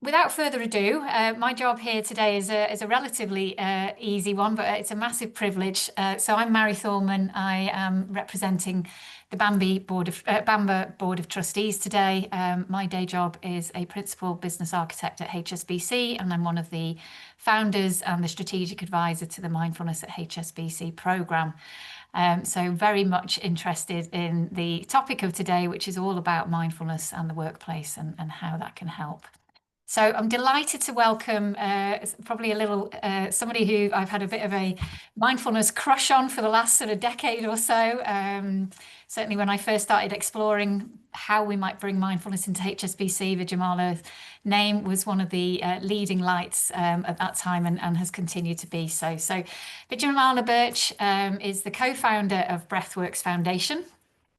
Without further ado, my job here today is a relatively easy one, but it's a massive privilege. So I'm Mary Thorman. I am representing the Bamba Board of Trustees today. My day job is a principal business architect at HSBC, and I'm one of the founders and the strategic advisor to the Mindfulness at HSBC programme. So very much interested in the topic of today, which is all about mindfulness and the workplace and how that can help. So I'm delighted to welcome probably a little somebody who I've had a bit of a mindfulness crush on for the last sort of decade or so. Certainly when I first started exploring how we might bring mindfulness into HSBC, Vidyamala's name was one of the leading lights at that time and has continued to be so. So Vidyamala Burch is the co-founder of Breathworks Foundation,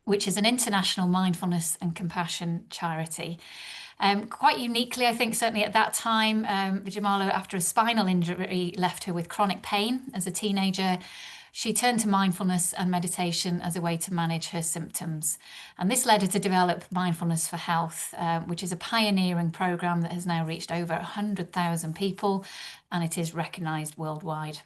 which is an international mindfulness and compassion charity. Quite uniquely, I think, certainly at that time, Vidyamala, after a spinal injury, left her with chronic pain as a teenager. She turned to mindfulness and meditation as a way to manage her symptoms. And this led her to develop Mindfulness for Health, which is a pioneering program that has now reached over 100,000 people, and it is recognised worldwide.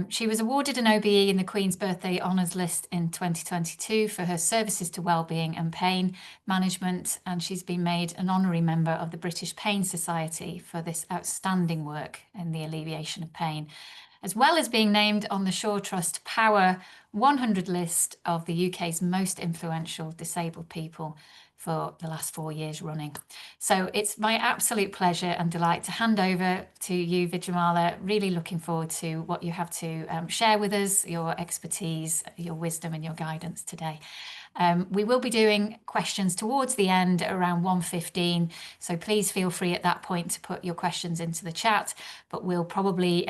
She was awarded an OBE in the Queen's Birthday Honours List in 2022 for her services to wellbeing and pain management, and she's been made an honorary member of the British Pain Society for this outstanding work in the alleviation of pain, as well as being named on the Shaw Trust Power 100 list of the UK's most influential disabled people for the last 4 years running. So it's my absolute pleasure and delight to hand over to you, Vidyamala. Really looking forward to what you have to share with us, your expertise, your wisdom and your guidance today. We will be doing questions towards the end around 1:15, so please feel free at that point to put your questions into the chat, but we'll probably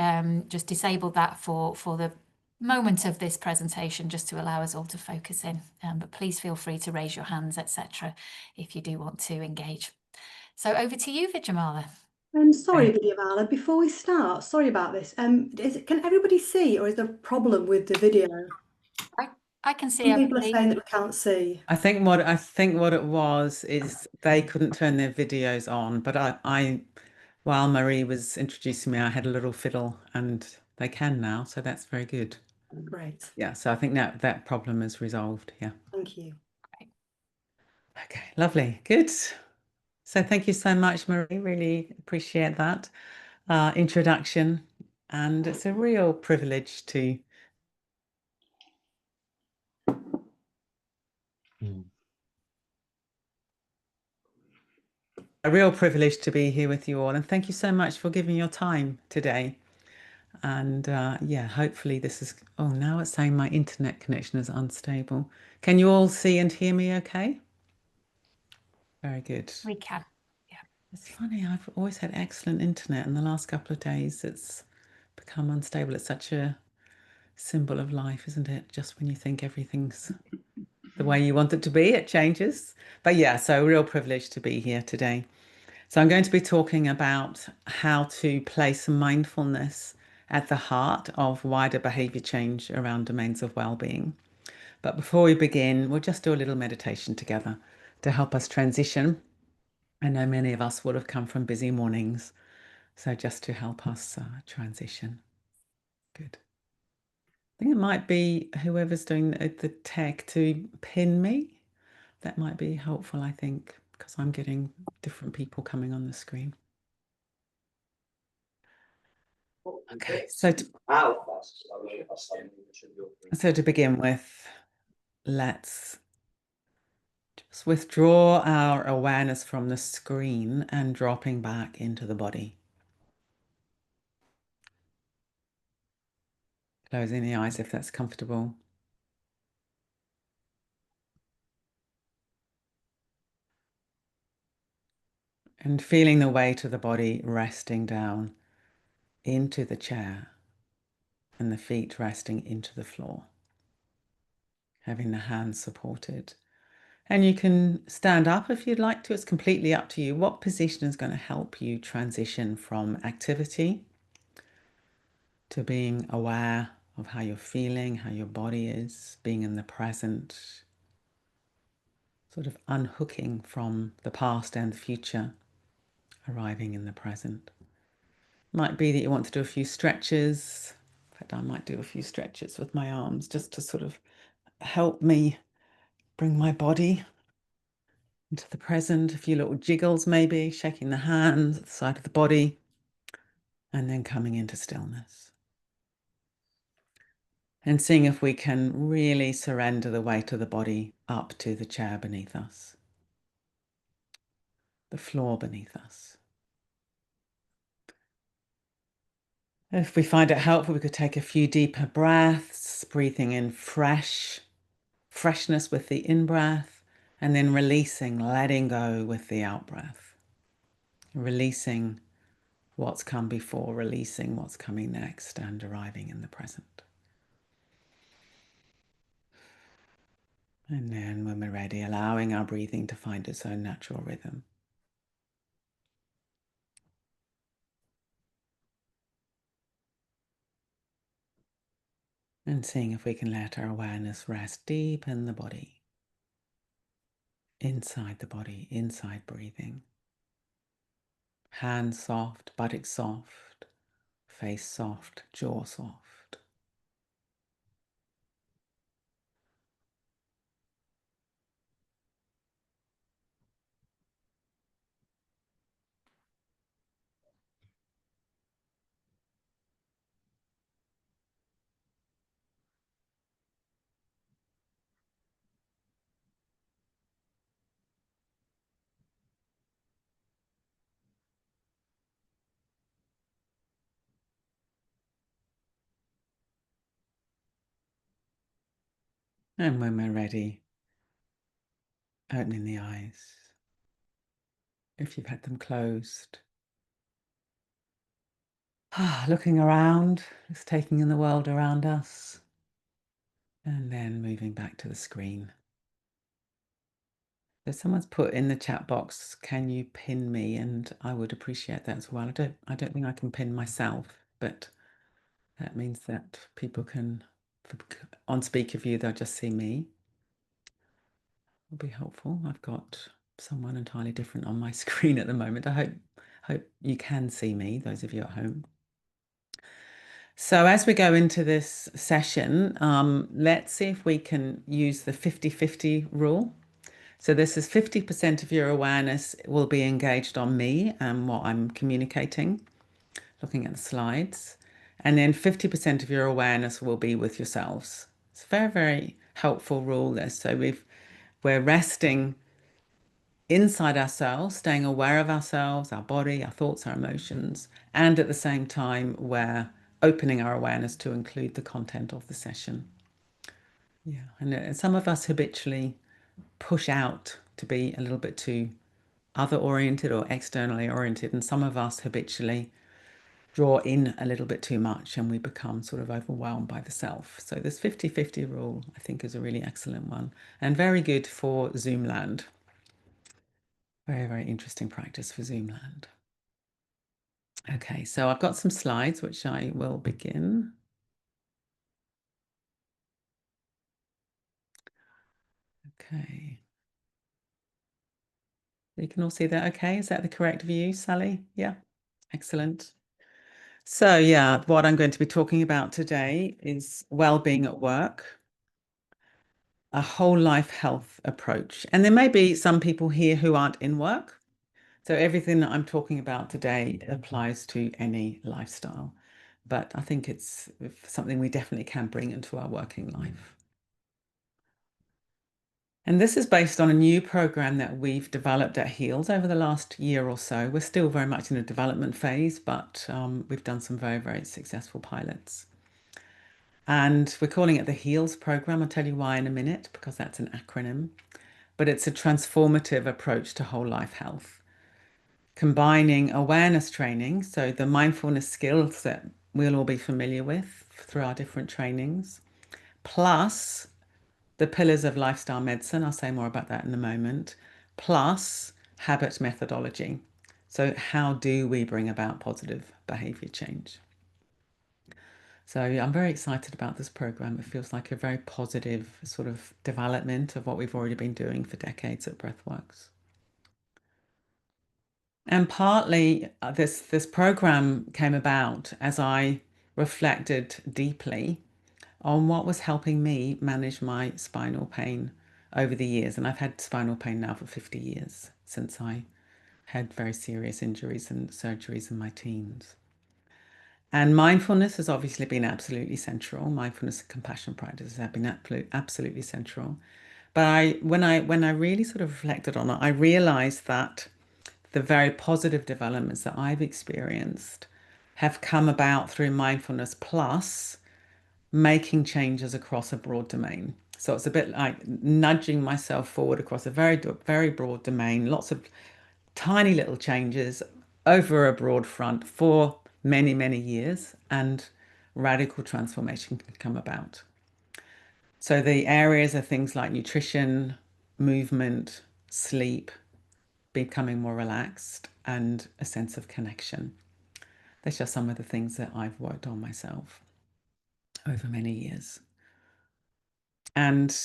just disable that for the moment of this presentation just to allow us all to focus in. But please feel free to raise your hands, etc., if you do want to engage. So over to you, Vidyamala. Sorry, Vidyamala, before we start, sorry about this. Can everybody see, or is there a problem with the video? I can see Some people are everybody. saying that we can't see. I think what it was is they couldn't turn their videos on, but I while Marie was introducing me, I had a little fiddle and they can now, so that's very good. Great. Yeah, so I think that problem is resolved. Yeah. Thank you. Okay, lovely. Good. So thank you so much, Marie. Really appreciate that introduction. And it's a real privilege to be here with you all. And thank you so much for giving your time today. And yeah, hopefully this is, oh, now it's saying my internet connection is unstable. Can you all see and hear me okay? Very good. We can. Yeah. It's funny, I've always had excellent internet. In the last couple of days, it's become unstable. It's such a symbol of life, isn't it? Just when you think everything's the way you want it to be, it changes. But yeah, so real privilege to be here today. So I'm going to be talking about how to place mindfulness at the heart of wider behavior change around domains of well-being. But before we begin, we'll just do a little meditation together to help us transition. I know many of us would have come from busy mornings, so just to help us transition. Good. I think it might be whoever's doing the tech to pin me. That might be helpful, I think, because I'm getting different people coming on the screen. Okay, so to begin with, let's just withdraw our awareness from the screen and dropping back into the body. Closing the eyes if that's comfortable. And feeling the weight of the body resting down into the chair and the feet resting into the floor. Having the hands supported. And you can stand up if you'd like to. It's completely up to you. What position is going to help you transition from activity to being aware of how you're feeling, how your body is, being in the present, sort of unhooking from the past and the future arriving in the present. Might be that you want to do a few stretches. In fact, I might do a few stretches with my arms just to sort of help me bring my body into the present. A few little jiggles maybe, shaking the hands, the side of the body, and then coming into stillness. And seeing if we can really surrender the weight of the body up to the chair beneath us, the floor beneath us. If we find it helpful, we could take a few deeper breaths, breathing in freshness with the in-breath, and then releasing, letting go with the out-breath. Releasing what's come before, releasing what's coming next, and arriving in the present. And then when we're ready, allowing our breathing to find its own natural rhythm. And seeing if we can let our awareness rest deep in the body, inside the body, inside breathing. Hands soft, buttocks soft, face soft, jaw soft. And when we're ready, opening the eyes, if you've had them closed. Looking around, just taking in the world around us, and then moving back to the screen. So someone's put in the chat box, can you pin me? And I would appreciate that as well. I don't think I can pin myself, but that means that people can, on speaker view, they'll just see me. Will be helpful. I've got someone entirely different on my screen at the moment. I hope you can see me, those of you at home. So as we go into this session, let's see if we can use the 50-50 rule. So this is 50% of your awareness will be engaged on me and what I'm communicating, looking at the slides. And then 50% of your awareness will be with yourselves. It's a very, very helpful rule this. So we're resting inside ourselves, staying aware of ourselves, our body, our thoughts, our emotions, and at the same time, we're opening our awareness to include the content of the session. Yeah, and some of us habitually push out to be a little bit too other-oriented or externally oriented, and some of us habitually draw in a little bit too much and we become sort of overwhelmed by the self. So this 50-50 rule, I think, is a really excellent one and very good for Zoom land. Very, very interesting practice for Zoom land. Okay, so I've got some slides which I will begin. Okay. You can all see that okay? Is that the correct view, Sally? Yeah, excellent. So yeah, what I'm going to be talking about today is well-being at work, a whole life health approach. And there may be some people here who aren't in work. So everything that I'm talking about today applies to any lifestyle. But I think it's something we definitely can bring into our working life. And this is based on a new program that we've developed at Heals over the last year or so. We're still very much in a development phase, but we've done some very, very successful pilots. And we're calling it the Heals program. I'll tell you why in a minute, because that's an acronym. But it's a transformative approach to whole life health, combining awareness training, so the mindfulness skills that we'll all be familiar with through our different trainings, plus the pillars of lifestyle medicine. I'll say more about that in a moment, plus habit methodology. So how do we bring about positive behavior change? So I'm very excited about this program. It feels like a very positive sort of development of what we've already been doing for decades at Breathworks. And partly this program came about as I reflected deeply on what was helping me manage my spinal pain over the years. And I've had spinal pain now for 50 years, since I had very serious injuries and surgeries in my teens. And mindfulness has obviously been absolutely central. Mindfulness and compassion practices have been absolutely central. But when I really sort of reflected on it, I realized that the very positive developments that I've experienced have come about through mindfulness plus making changes across a broad domain. So it's a bit like nudging myself forward across a very broad domain, lots of tiny little changes over a broad front for many, many years, and radical transformation can come about. So the areas are things like nutrition, movement, sleep, becoming more relaxed, and a sense of connection. That's just some of the things that I've worked on myself over many years. And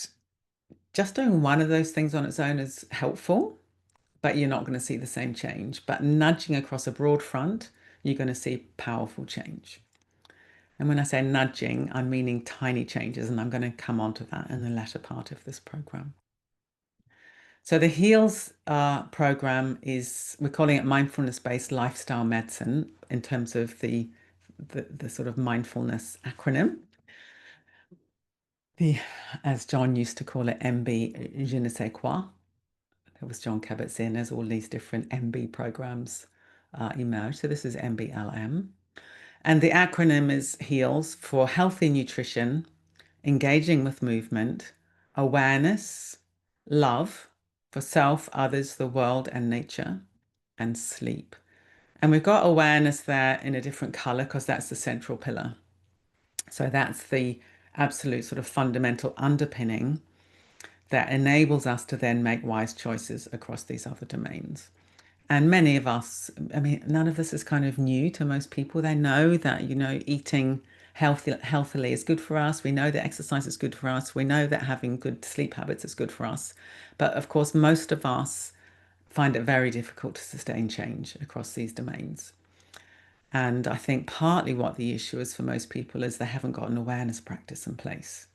just doing one of those things on its own is helpful, but you're not going to see the same change. But nudging across a broad front, you're going to see powerful change. And when I say nudging, I'm meaning tiny changes, and I'm going to come on to that in the latter part of this program. So the HEALS program is, we're calling it mindfulness-based lifestyle medicine in terms of the sort of mindfulness acronym. As John used to call it, MB, je ne sais quoi. There was John Kabat-Zinn, as all these different MB programs emerged. So this is MBLM. And the acronym is HEALS for healthy nutrition, engaging with movement, awareness, love for self, others, the world, and nature, and sleep. And we've got awareness there in a different color because that's the central pillar. So that's the absolute sort of fundamental underpinning that enables us to then make wise choices across these other domains. And many of us, I mean, none of this is kind of new to most people. They know that, eating healthily is good for us. We know that exercise is good for us. We know that having good sleep habits is good for us. But of course, most of us find it very difficult to sustain change across these domains. And I think partly what the issue is for most people is they haven't got an awareness practice in place.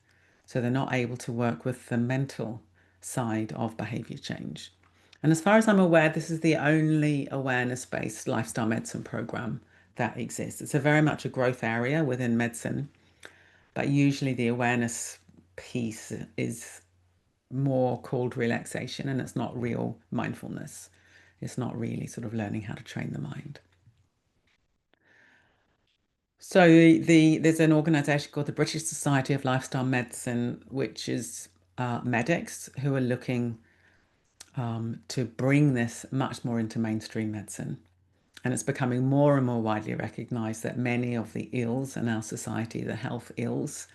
So they're not able to work with the mental side of behavior change. And as far as I'm aware, this is the only awareness-based lifestyle medicine program that exists. It's very much a growth area within medicine, but usually the awareness piece is more called relaxation, and it's not real mindfulness. It's not really sort of learning how to train the mind. So there's an organization called the British Society of Lifestyle Medicine, which is medics who are looking to bring this much more into mainstream medicine. And it's becoming more and more widely recognized that many of the ills in our society, the health ills,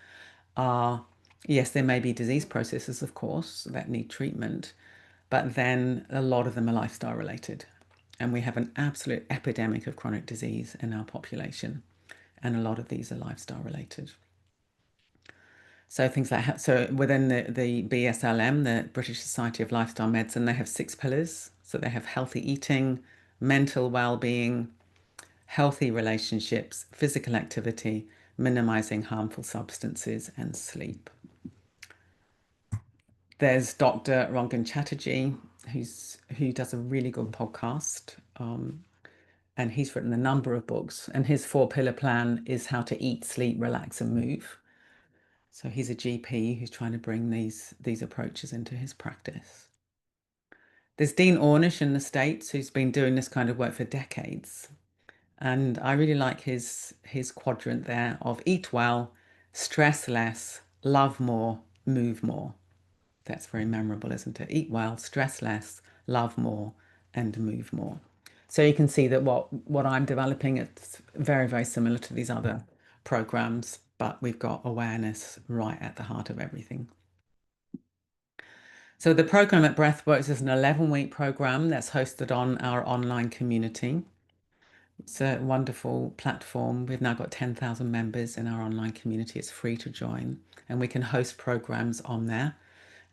are, yes, there may be disease processes, of course, that need treatment, but then a lot of them are lifestyle related. And we have an absolute epidemic of chronic disease in our population. And a lot of these are lifestyle related. So things like, so within the BSLM, the British Society of Lifestyle Medicine, they have 6 pillars. So they have healthy eating, mental well-being, healthy relationships, physical activity, minimizing harmful substances, and sleep. There's Dr. Rangan Chatterjee, who does a really good podcast. And he's written a number of books, and his 4-pillar plan is how to eat, sleep, relax, and move. So he's a GP who's trying to bring these approaches into his practice. There's Dean Ornish in the States, who's been doing this kind of work for decades. And I really like his quadrant there of eat well, stress less, love more, move more. That's very memorable, isn't it? Eat well, stress less, love more, and move more. So you can see that what I'm developing, it's very, very similar to these other programs, but we've got awareness right at the heart of everything. So the program at Breathworks is an 11-week program that's hosted on our online community. It's a wonderful platform. We've now got 10,000 members in our online community. It's free to join, and we can host programs on there.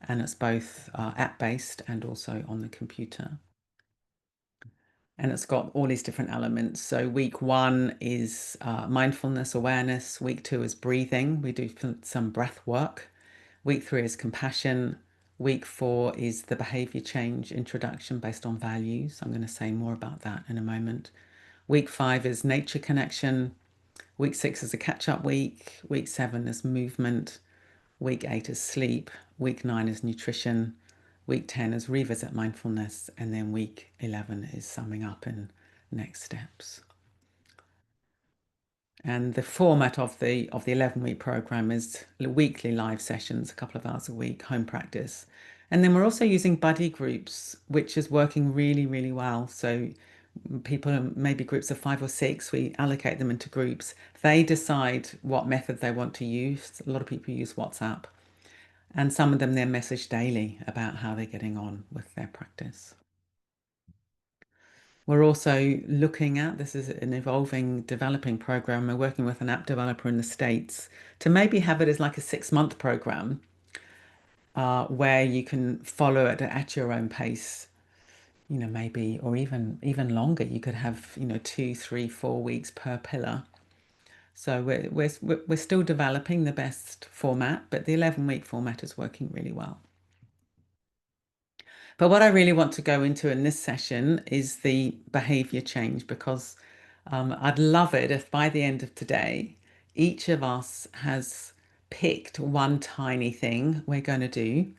And it's both app-based and also on the computer. And it's got all these different elements. So week 1 is mindfulness, awareness. Week 2 is breathing. We do some breath work. Week 3 is compassion. Week 4 is the behavior change introduction based on values. I'm going to say more about that in a moment. Week 5 is nature connection. Week 6 is a catch-up week. Week 7 is movement. Week 8 is sleep. Week 9 is nutrition. Week 10 is revisit mindfulness. And then week 11 is summing up and next steps. And the format of the 11-week program is weekly live sessions, a couple of hours a week, home practice. And then we're also using buddy groups, which is working really, really well. So people, maybe groups of 5 or 6, we allocate them into groups. They decide what method they want to use. A lot of people use WhatsApp. And some of them then message daily about how they're getting on with their practice. We're also looking at, this is an evolving, developing program. We're working with an app developer in the States to maybe have it as like a 6-month program where you can follow it at your own pace, maybe, or even longer. You could have, 2, 3, 4 weeks per pillar. So we're still developing the best format, but the 11-week format is working really well. But what I really want to go into in this session is the behavior change, because I'd love it if by the end of today, each of us has picked one tiny thing we're going to do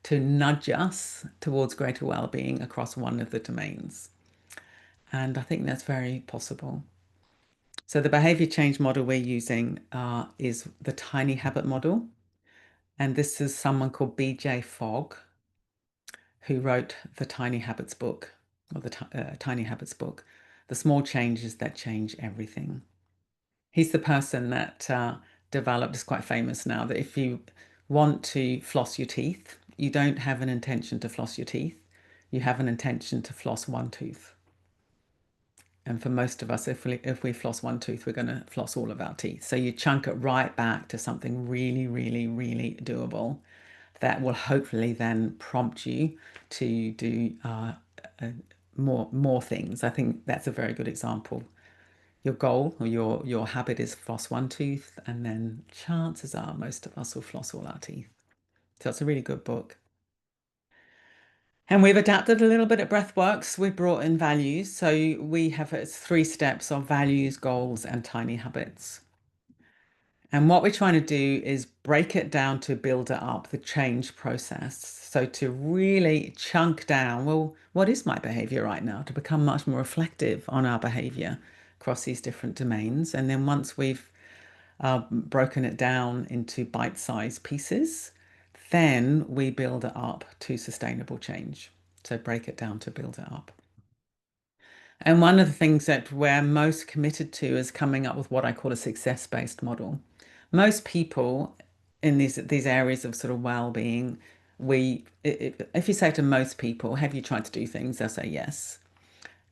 to nudge us towards greater well-being across one of the domains. And I think that's very possible. So the behavior change model we're using is the tiny habit model. And this is someone called BJ Fogg, who wrote the Tiny Habits book, or the Tiny Habits book, The Small Changes That Change Everything. He's the person that developed, it's quite famous now, that if you want to floss your teeth, you don't have an intention to floss your teeth, you have an intention to floss one tooth. And for most of us, if we floss one tooth, we're going to floss all of our teeth. So you chunk it right back to something really, really, really doable that will hopefully then prompt you to do more things. I think that's a very good example. Your goal or your habit is floss one tooth, and then chances are most of us will floss all our teeth. So it's a really good book. And we've adapted a little bit at Breathworks. We brought in values. So we have 3 steps of values, goals, and tiny habits. And what we're trying to do is break it down to build it up, the change process. So to really chunk down, well, what is my behavior right now? To become much more reflective on our behavior across these different domains. And then once we've broken it down into bite-sized pieces, then we build it up to sustainable change. So break it down to build it up. And one of the things that we're most committed to is coming up with what I call a success-based model. Most people in these areas of sort of well-being, if you say to most people, have you tried to do things? They'll say yes.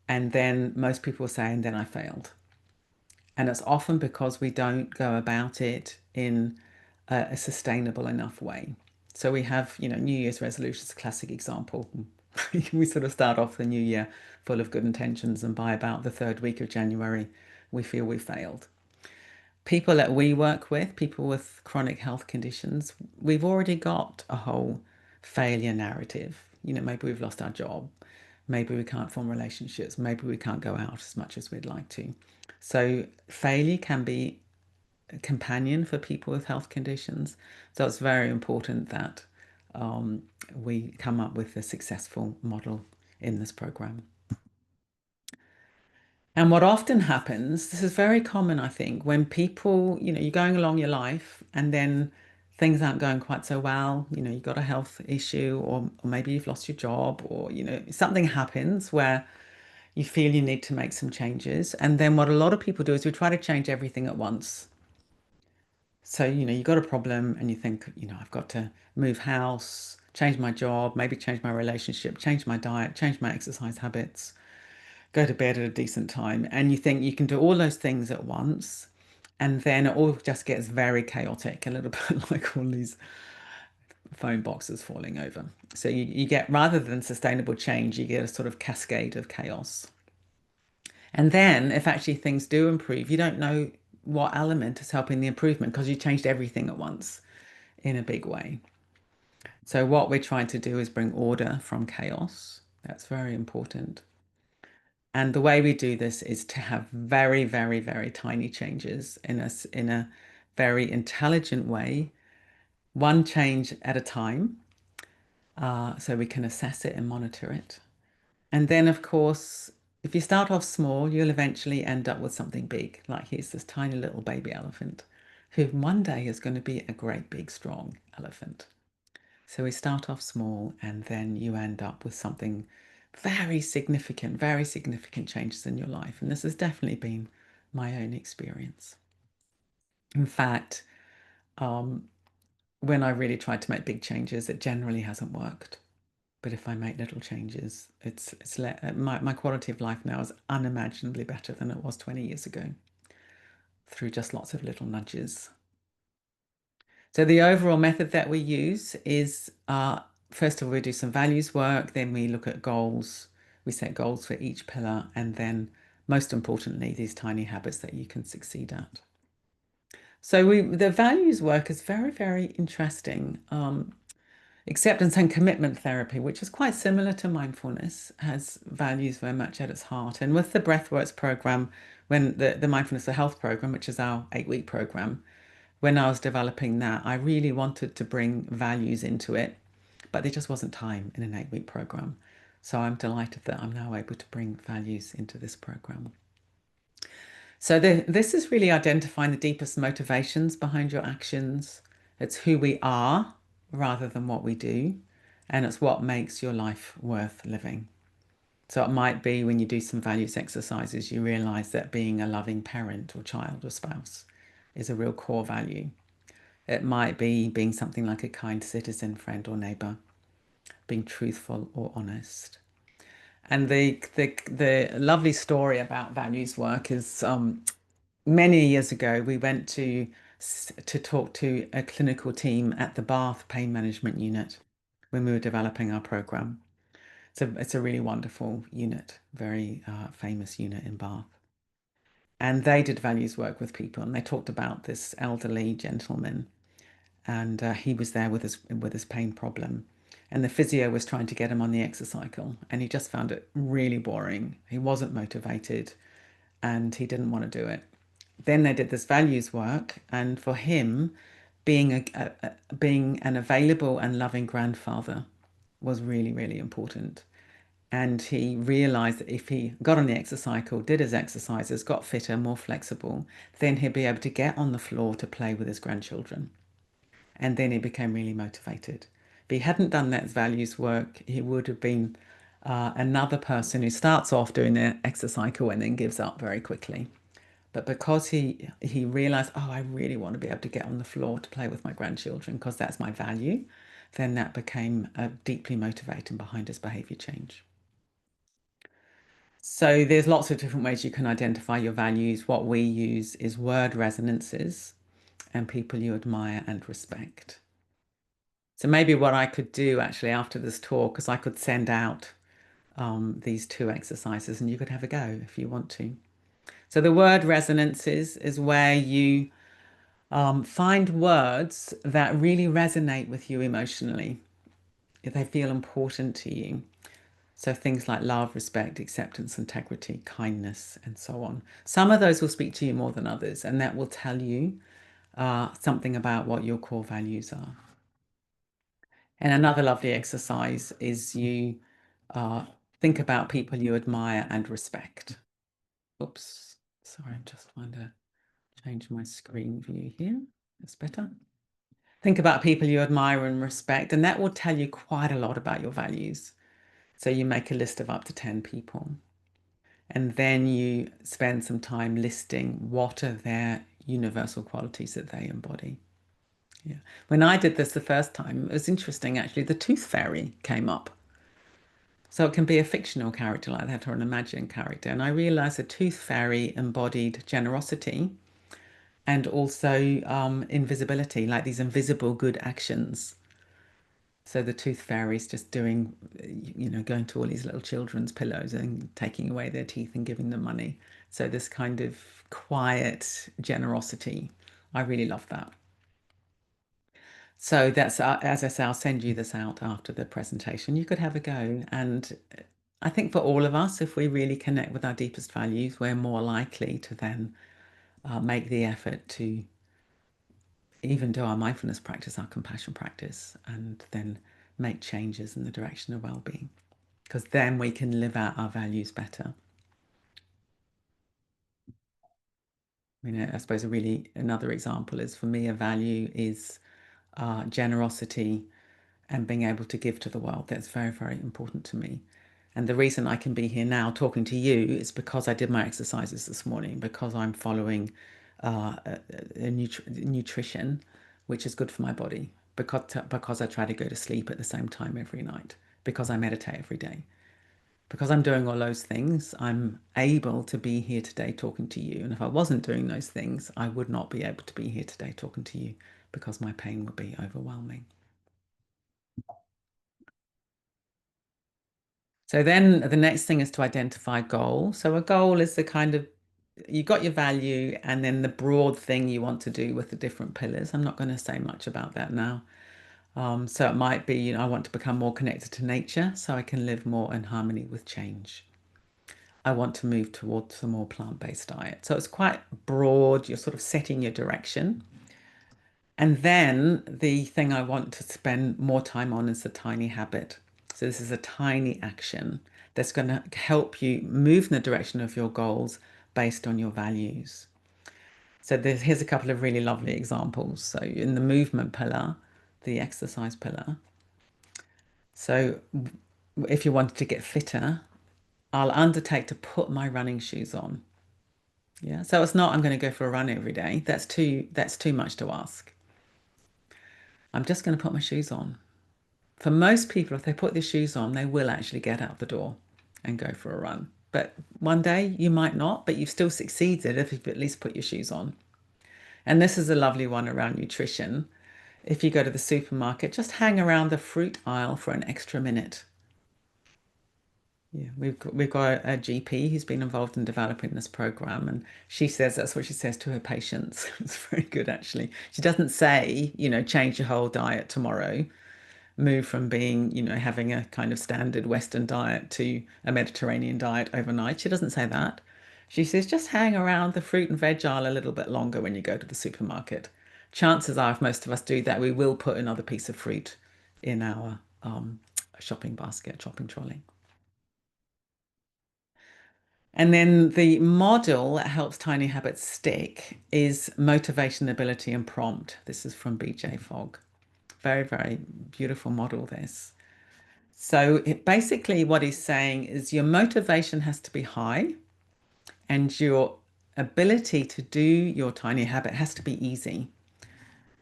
And then most people will say, and then I failed. And it's often because we don't go about it in a sustainable enough way. So we have, New Year's resolutions, a classic example. We sort of start off the new year full of good intentions, and by about the 3rd week of January, we feel we failed. People that we work with, people with chronic health conditions, we've already got a whole failure narrative. Maybe we've lost our job, maybe we can't form relationships, maybe we can't go out as much as we'd like to. So failure can be a companion for people with health conditions. So it's very important that we come up with a successful model in this program. And what often happens, this is very common, I think, when people, you're going along your life and then things aren't going quite so well, you've got a health issue, or maybe you've lost your job, or, something happens where you feel you need to make some changes. And then what a lot of people do is we try to change everything at once. So, you've got a problem and you think, I've got to move house, change my job, maybe change my relationship, change my diet, change my exercise habits, go to bed at a decent time. And you think you can do all those things at once. And then it all just gets very chaotic, a little bit like all these phone boxes falling over. So you get, rather than sustainable change, you get a sort of cascade of chaos. And then if actually things do improve, you don't know what element is helping the improvement because you changed everything at once in a big way. So what we're trying to do is bring order from chaos. That's very important. And the way we do this is to have very, very, very tiny changes in a very intelligent way, one change at a time, so we can assess it and monitor it. And then, of course, if you start off small, you'll eventually end up with something big. Like here's this tiny little baby elephant who one day is going to be a great big strong elephant. So we start off small and then you end up with something very significant changes in your life. And this has definitely been my own experience. In fact, when I really tried to make big changes, it generally hasn't worked. But if I make little changes, my quality of life now is unimaginably better than it was 20 years ago through just lots of little nudges. So the overall method that we use is, first of all, we do some values work, then we look at goals. We set goals for each pillar, and then most importantly, these tiny habits that you can succeed at. So the values work is very, very interesting. Acceptance and commitment therapy, which is quite similar to mindfulness, has values very much at its heart. And with the Breathworks program, when the Mindfulness for Health program, which is our 8-week program, when I was developing that, I really wanted to bring values into it, but there just wasn't time in an 8-week program. So I'm delighted that I'm now able to bring values into this program. So this is really identifying the deepest motivations behind your actions. It's who we are rather than what we do, and it's what makes your life worth living. So it might be when you do some values exercises, you realize that being a loving parent or child or spouse is a real core value. It might be being something like a kind citizen, friend or neighbor, being truthful or honest. And the lovely story about values work is many years ago, we went to talk to a clinical team at the Bath Pain Management Unit when we were developing our program. So it's a really wonderful unit, very famous unit in Bath. And they did values work with people, and they talked about this elderly gentleman, and he was there with his pain problem. And the physio was trying to get him on the exercycle, and he just found it really boring. He wasn't motivated, and he didn't want to do it. Then they did this values work, and for him, being being an available and loving grandfather was really, really important. And he realized that if he got on the exercycle, did his exercises, got fitter, more flexible, then he'd be able to get on the floor to play with his grandchildren. And then he became really motivated. If he hadn't done that values work, he would have been another person who starts off doing the exercycle and then gives up very quickly. But because he realized, oh, I really want to be able to get on the floor to play with my grandchildren because that's my value, then that became deeply motivating behind his behavior change. So there's lots of different ways you can identify your values. What we use is word resonances and people you admire and respect. So maybe what I could do actually after this talk is I could send out these 2 exercises and you could have a go if you want to. So the word resonances is where you find words that really resonate with you emotionally, if they feel important to you. So things like love, respect, acceptance, integrity, kindness, and so on. Some of those will speak to you more than others, and that will tell you something about what your core values are. And another lovely exercise is you think about people you admire and respect. Oops, sorry, I'm just trying to change my screen view here. That's better. Think about people you admire and respect, and that will tell you quite a lot about your values. So you make a list of up to 10 people, and then you spend some time listing what are their universal qualities that they embody. Yeah. When I did this the first time, it was interesting actually, the tooth fairy came up. So it can be a fictional character like that or an imagined character. And I realized the tooth fairy embodied generosity and also invisibility, like these invisible good actions So the tooth fairy is just doing, going to all these little children's pillows and taking away their teeth and giving them money. So this kind of quiet generosity, I really love that. So that's, as I say, I'll send you this out after the presentation. You could have a go. And I think for all of us, if we really connect with our deepest values, we're more likely to then make the effort to even do our mindfulness practice, our compassion practice, and then make changes in the direction of well-being, because then we can live out our values better. I suppose another example is, for me, a value is generosity and being able to give to the world. That's very, very important to me. And the reason I can be here now talking to you is because I did my exercises this morning, because I'm following nutrition, which is good for my body, because I try to go to sleep at the same time every night, because I meditate every day. Because I'm doing all those things, I'm able to be here today talking to you. And if I wasn't doing those things, I would not be able to be here today talking to you, because my pain would be overwhelming. So then the next thing is to identify goal. So a goal is the kind of, you got your value and then the broad thing you want to do with the different pillars. I'm not going to say much about that now. So it might be, I want to become more connected to nature so I can live more in harmony with change. I want to move towards a more plant-based diet. So it's quite broad. You're sort of setting your direction. And then the thing I want to spend more time on is the tiny habit. So this is a tiny action that's going to help you move in the direction of your goals based on your values. So here's a couple of really lovely examples. So in the movement pillar, the exercise pillar. So if you wanted to get fitter, I'll undertake to put my running shoes on. Yeah. So it's not, I'm going to go for a run every day. That's too much to ask. I'm just going to put my shoes on. For most people, if they put their shoes on, they will actually get out the door and go for a run. But one day you might not, but you've still succeeded if you've at least put your shoes on. And this is a lovely one around nutrition. If you go to the supermarket, just hang around the fruit aisle for an extra minute. Yeah, we've got a GP who's been involved in developing this program, and she says that's what she says to her patients. It's very good, actually. She doesn't say, change your whole diet tomorrow, move from being, having a kind of standard Western diet to a Mediterranean diet overnight. She doesn't say that. She says just hang around the fruit and veg aisle a little bit longer when you go to the supermarket. Chances are, if most of us do that, we will put another piece of fruit in our shopping basket, shopping trolley. And then the model that helps tiny habits stick is motivation, ability, and prompt. This is from BJ Fogg. Very, very beautiful model, this. So basically what he's saying is your motivation has to be high and your ability to do your tiny habit has to be easy.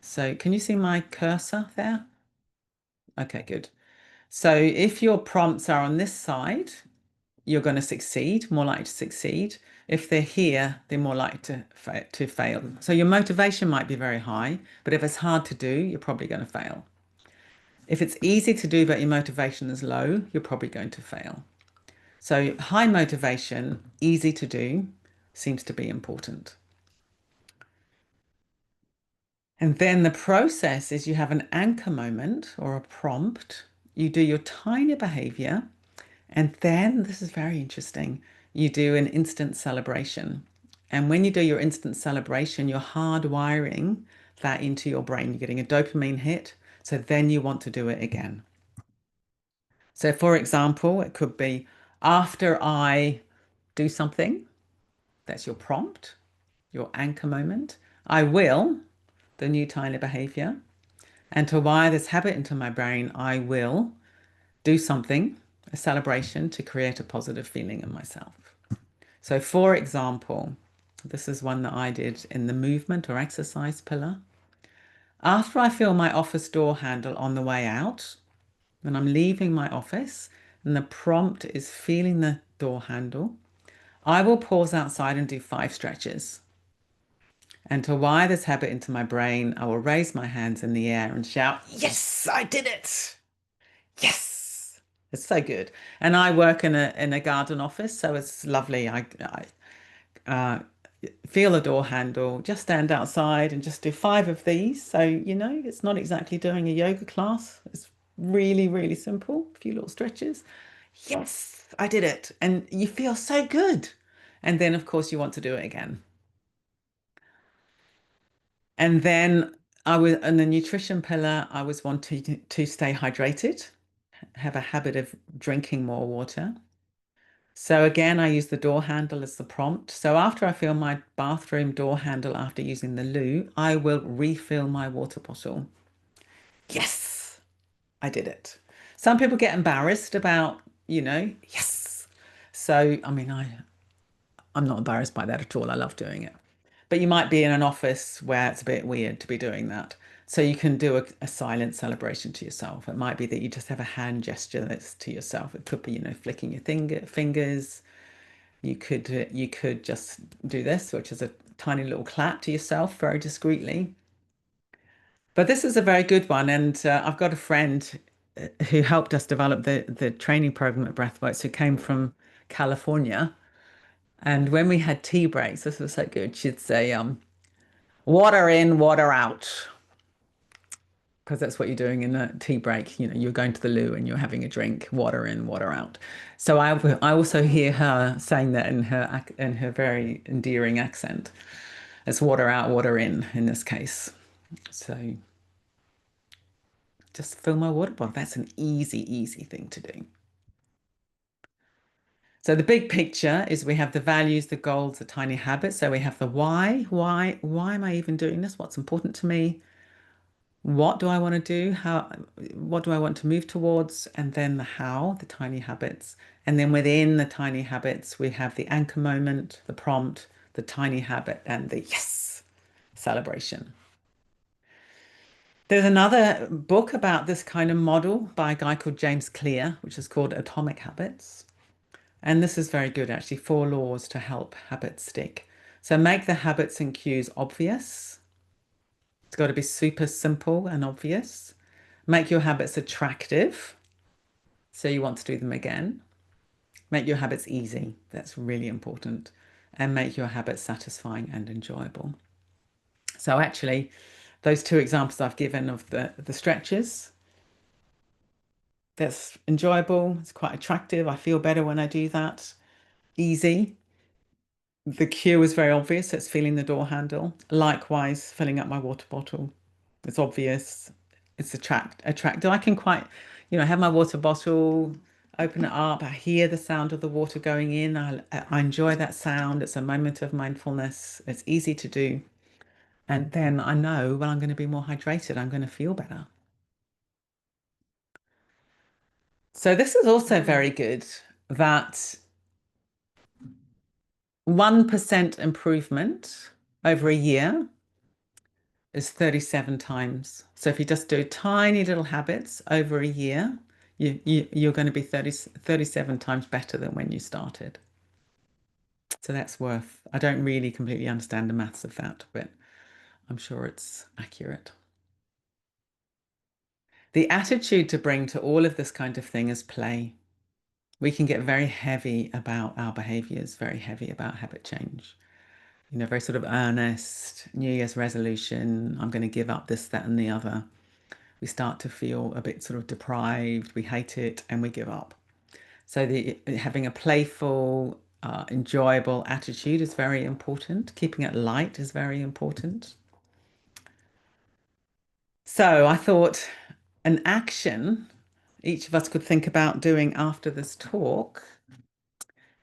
So can you see my cursor there? Okay, good. So if your prompts are on this side, you're going to succeed, more likely to succeed. If they're here, they're more likely to fail. So your motivation might be very high, but if it's hard to do, you're probably going to fail. If it's easy to do, but your motivation is low, you're probably going to fail. So high motivation, easy to do, seems to be important. And then the process is you have an anchor moment or a prompt. You do your tiny behavior. And then, this is very interesting, you do an instant celebration. And when you do your instant celebration, you're hardwiring that into your brain. You're getting a dopamine hit. So then you want to do it again. So for example, it could be after I do something, that's your prompt, your anchor moment. I will, the new tiny behavior. And to wire this habit into my brain, I will do something, a celebration, to create a positive feeling in myself. So for example, this is one that I did in the movement or exercise pillar. After I feel my office door handle on the way out, when I'm leaving my office and the prompt is feeling the door handle, I will pause outside and do 5 stretches. And to wire this habit into my brain, I will raise my hands in the air and shout, "Yes, I did it!" Yes, it's so good. And I work in a garden office, so it's lovely. I feel the door handle, just stand outside and just do 5 of these. So, it's not exactly doing a yoga class. It's really, really simple. A few little stretches. Yes, I did it. And you feel so good. And then, of course, you want to do it again. And then I was on the nutrition pillar, I was wanting to stay hydrated, have a habit of drinking more water. So again, I use the door handle as the prompt. So after I fill my bathroom door handle after using the loo, I will refill my water bottle. Yes, I did it. Some people get embarrassed about, yes. So, I mean, I'm not embarrassed by that at all. I love doing it. But you might be in an office where it's a bit weird to be doing that. So you can do a silent celebration to yourself. It might be that you just have a hand gesture that's to yourself. It could be, flicking your fingers. You could just do this, which is a tiny little clap to yourself very discreetly. But this is a very good one. And I've got a friend who helped us develop the training program at Breathworks who came from California. And when we had tea breaks, this was so good, she'd say, water in, water out. Because that's what you're doing in a tea break. You're going to the loo and you're having a drink, water in, water out. So I also hear her saying that in her very endearing accent. It's water out, water in this case. So just fill my water bottle. That's an easy, easy thing to do. So the big picture is we have the values, the goals, the tiny habits. So we have the why am I even doing this? What's important to me? What do I want to do? What do I want to move towards? And then the how, the tiny habits. And then within the tiny habits, we have the anchor moment, the prompt, the tiny habit, and the yes celebration. There's another book about this kind of model by a guy called James Clear, which is called Atomic Habits. And this is very good, actually, 4 laws to help habits stick. So make the habits and cues obvious. It's got to be super simple and obvious. Make your habits attractive, so you want to do them again. Make your habits easy. That's really important. And make your habits satisfying and enjoyable. So actually, those 2 examples I've given of the stretches, that's enjoyable. It's quite attractive. I feel better when I do that. Easy. The cue is very obvious. It's feeling the door handle. Likewise, filling up my water bottle. It's obvious. It's attractive. I can quite, have my water bottle, open it up. I hear the sound of the water going in. I enjoy that sound. It's a moment of mindfulness. It's easy to do. And then I know when I'm going to be more hydrated, I'm going to feel better. So this is also very good, that 1% improvement over a year is 37 times. So if you just do tiny little habits over a year, you're going to be 37 times better than when you started. So that's I don't really completely understand the maths of that, but I'm sure it's accurate. The attitude to bring to all of this kind of thing is play. We can get very heavy about our behaviors, very heavy about habit change. Very sort of earnest, New Year's resolution, I'm going to give up this, that, and the other. We start to feel a bit sort of deprived, we hate it, and we give up. So having a playful, enjoyable attitude is very important. Keeping it light is very important. So I thought an action each of us could think about doing after this talk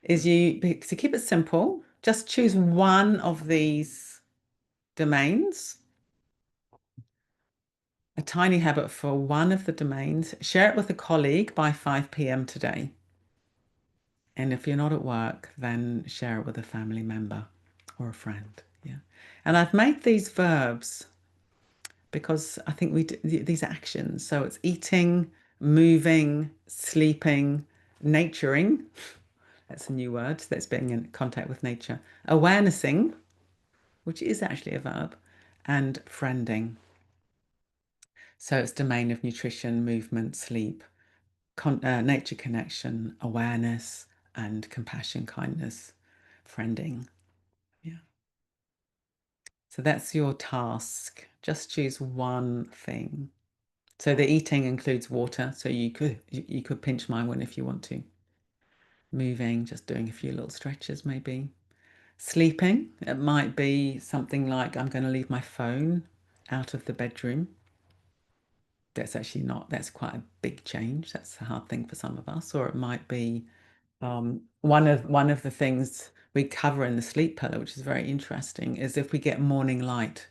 is to keep it simple, just choose one of these domains, a tiny habit for one of the domains, share it with a colleague by 5 p.m. today. And if you're not at work, then share it with a family member or a friend. Yeah. And I've made these verbs because I think we do these actions. So it's eating, moving, sleeping, naturing. That's a new word. That's being in contact with nature. Awarenessing, which is actually a verb, and friending. So it's domain of nutrition, movement, sleep, nature connection, awareness, and compassion, kindness, friending. Yeah. So that's your task. Just choose one thing. So the eating includes water. So you could pinch my one if you want to. Moving, just doing a few little stretches maybe. Sleeping, it might be something like I'm going to leave my phone out of the bedroom. That's actually not, that's quite a big change. That's a hard thing for some of us. Or it might be one of the things we cover in the sleep pillow, which is very interesting, is if we get morning light,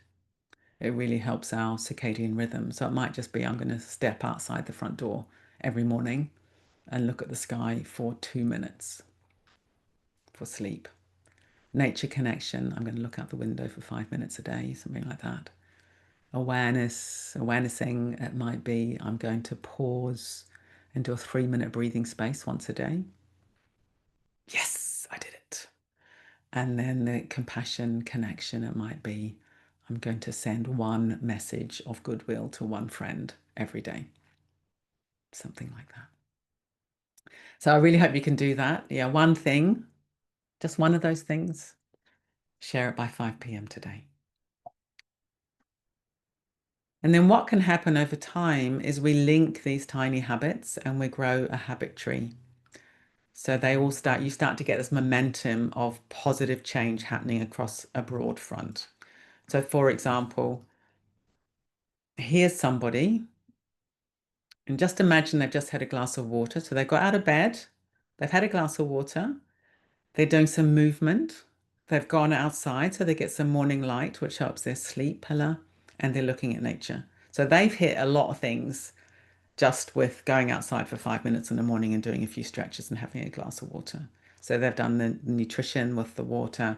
it really helps our circadian rhythm. So it might just be I'm going to step outside the front door every morning and look at the sky for 2 minutes for sleep. Nature connection, I'm going to look out the window for 5 minutes a day, something like that. Awarenessing, it might be I'm going to pause and do a 3-minute breathing space once a day. Yes, I did it. And then the compassion connection, it might be I'm going to send one message of goodwill to one friend every day. Something like that. So I really hope you can do that. Yeah, one thing, just one of those things. Share it by 5 p.m. today. And then what can happen over time is we link these tiny habits and we grow a habit tree. So you start to get this momentum of positive change happening across a broad front. So for example, here's somebody, and just imagine they've just had a glass of water. So they got out of bed, they've had a glass of water, they're doing some movement, they've gone outside so they get some morning light, which helps their sleep pillar, and they're looking at nature. So they've hit a lot of things just with going outside for 5 minutes in the morning and doing a few stretches and having a glass of water. So they've done the nutrition with the water,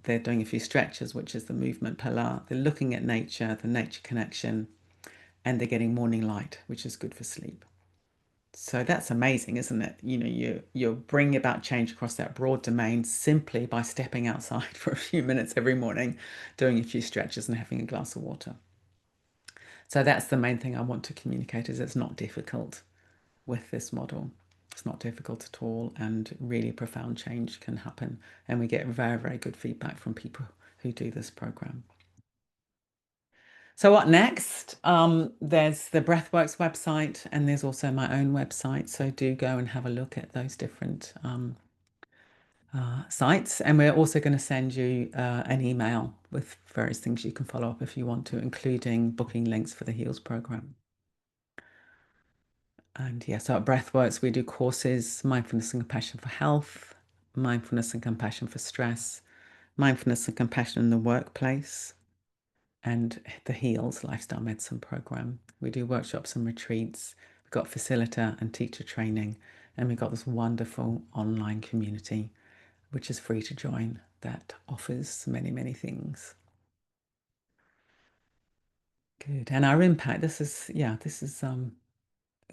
they're doing a few stretches, which is the movement pillar, they're looking at nature, the nature connection, and they're getting morning light, which is good for sleep. So that's amazing, isn't it? You know, you're bringing about change across that broad domain simply by stepping outside for a few minutes every morning, doing a few stretches and having a glass of water. So that's the main thing I want to communicate, is it's not difficult with this model. It's not difficult at all, and really profound change can happen. And we get very, very good feedback from people who do this program. So what next? There's the Breathworks website, and there's also my own website. So do go and have a look at those different sites. And we're also going to send you an email with various things you can follow up if you want to, including booking links for the HEALS program. And yeah, so at Breathworks, we do courses, mindfulness and compassion for health, mindfulness and compassion for stress, mindfulness and compassion in the workplace, and the HEALS lifestyle medicine program. We do workshops and retreats. We've got facilitator and teacher training, and we've got this wonderful online community, which is free to join, that offers many, many things. Good. And our impact, this is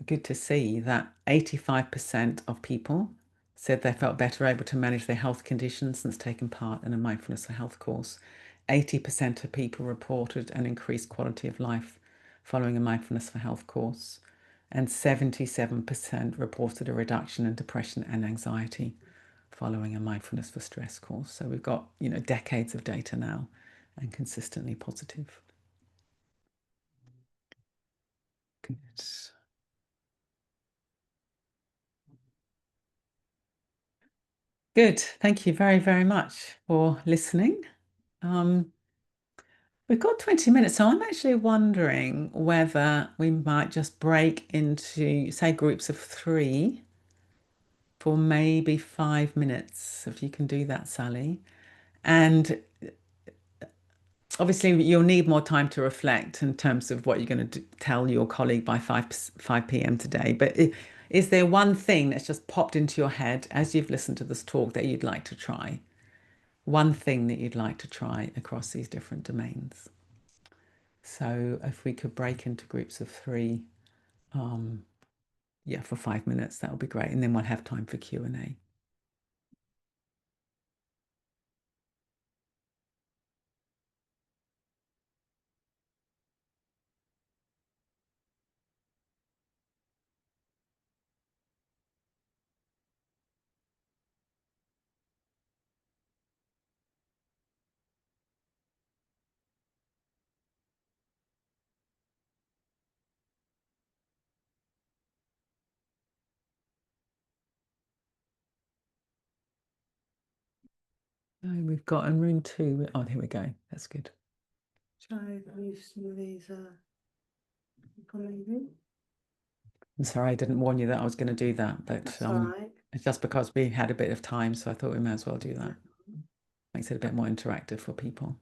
good to see that 85% of people said they felt better able to manage their health conditions since taking part in a mindfulness for health course. 80% of people reported an increased quality of life following a mindfulness for health course, and 77% reported a reduction in depression and anxiety following a mindfulness for stress course. So we've got, decades of data now, and consistently positive. Good. Good. Thank you very, very much for listening. We've got 20 minutes, so I'm actually wondering whether we might just break into, say, groups of 3 for maybe 5 minutes, if you can do that, Sally. And obviously, you'll need more time to reflect in terms of what you're going to tell your colleague by 5 p.m. today. But is there one thing that's just popped into your head as you've listened to this talk that you'd like to try? One thing that you'd like to try across these different domains? So if we could break into groups of 3, for 5 minutes, that would be great. And then we'll have time for Q&A. Oh, we've got in room 2. Oh, here we go. That's good. Shall I move some of these maybe? I'm sorry, I didn't warn you that I was going to do that, but That's all right. it's just because we had a bit of time, so I thought we may as well do that. Makes it a bit more interactive for people.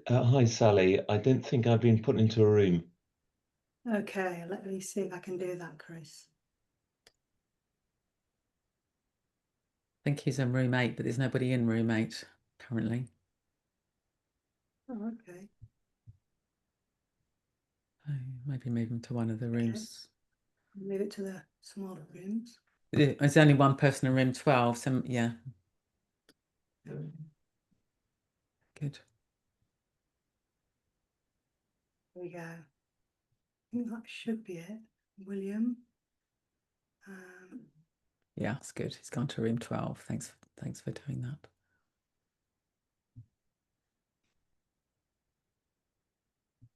Hi, Sally. I don't think I've been put into a room. Okay, let me see if I can do that, Chris. I think he's in room 8, but there's nobody in room 8 currently. Oh, okay. Oh, maybe move him to one of the rooms. Move it to the smaller rooms. There's only one person in room 12, so yeah. Good. There we go. I think that should be it. William. Yeah, it's good. He's gone to room 12. Thanks for doing that.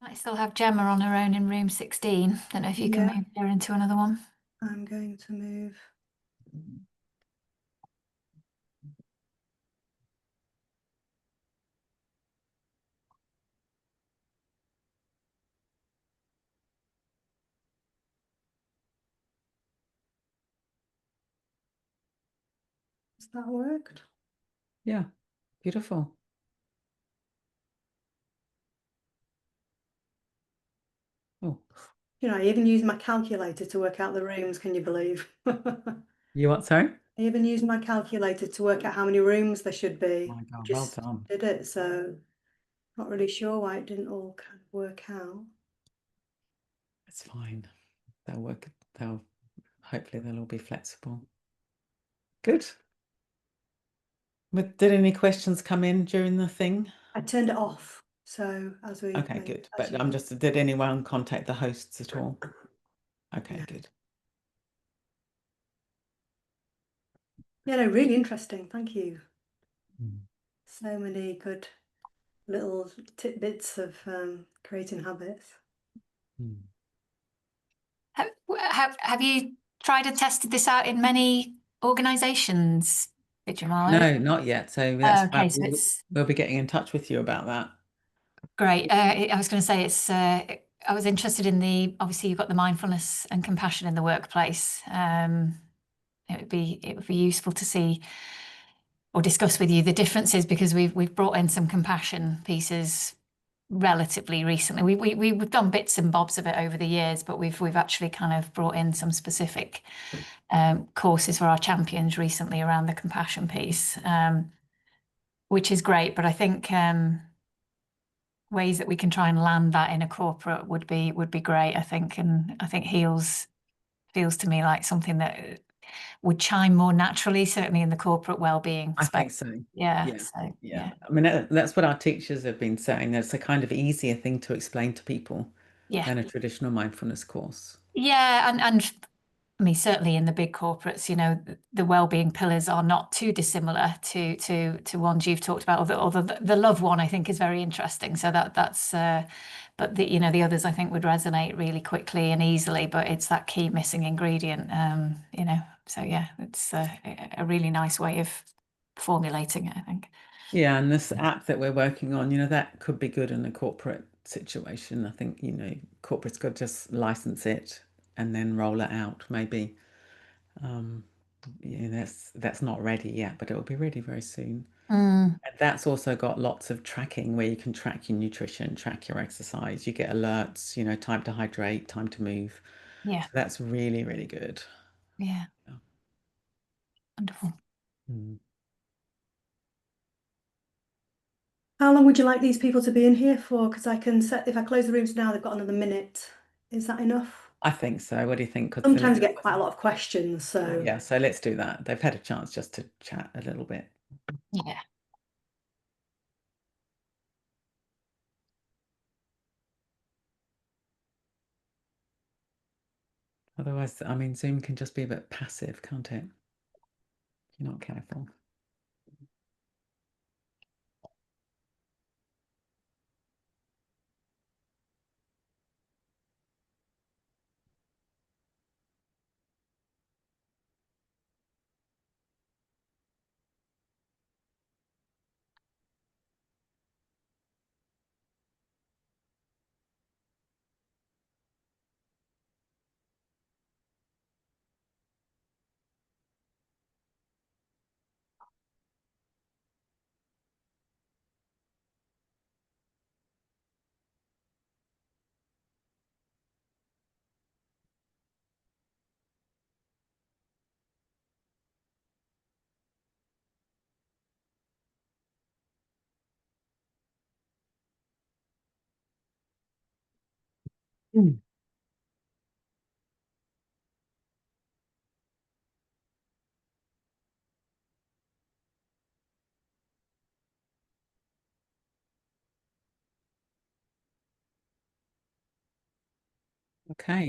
I still have Gemma on her own in room 16. Don't know if you can move her into another one. I'm going to move. Has that worked? Yeah, beautiful. Oh, You know, I even used my calculator to work out the rooms, can you believe? you what, sorry? I even used my calculator to work out how many rooms there should be. Oh my God, Just well done. did it, so not really sure why it didn't all kind of work out. It's fine. Hopefully they'll all be flexible. Good. Did any questions come in during the thing? I turned it off, so as we Okay, good. But did anyone contact the hosts at all? Okay, good. Yeah, no, really interesting. Thank you. Mm. So many good little tidbits of creating habits. Mm. Have you tried and tested this out in many organisations, Vidyamala? No, not yet. So that's okay, so we'll be getting in touch with you about that. Great. I was going to say I was interested in obviously you've got the mindfulness and compassion in the workplace. It would be useful to see or discuss with you the differences because we've brought in some compassion pieces relatively recently. We've done bits and bobs of it over the years, but we've actually kind of brought in some specific courses for our champions recently around the compassion piece, which is great. But I think ways that we can try and land that in a corporate would be great, I think. And I think heals feels to me like something that would chime more naturally, certainly in the corporate well-being I space. think so. Yeah. Yeah. I mean, that's what our teachers have been saying. That's a kind of easier thing to explain to people than a traditional mindfulness course. Yeah, and I mean, certainly in the big corporates, you know, the well-being pillars are not too dissimilar to ones you've talked about. Although the love one, I think, is very interesting. So that's, but the the others I think would resonate really quickly and easily. But it's that key missing ingredient, you know. So yeah, it's a really nice way of formulating it, I think. Yeah, and this app that we're working on, that could be good in a corporate situation. I think, corporates could just license it and then roll it out, maybe. That's not ready yet, but it will be ready very soon. And that's also got lots of tracking where you can track your nutrition, track your exercise. You get alerts, time to hydrate, time to move. Yeah. So that's really, really good. Yeah. Wonderful. How long would you like these people to be in here for? Because I can set, if I close the rooms now, they've got another minute. Is that enough? I think so. What do you think? Sometimes you get quite a lot of questions, so yeah, so let's do that. They've had a chance just to chat a little bit. Yeah. Otherwise, I mean, Zoom can just be a bit passive, can't it? If you're not careful. Okay,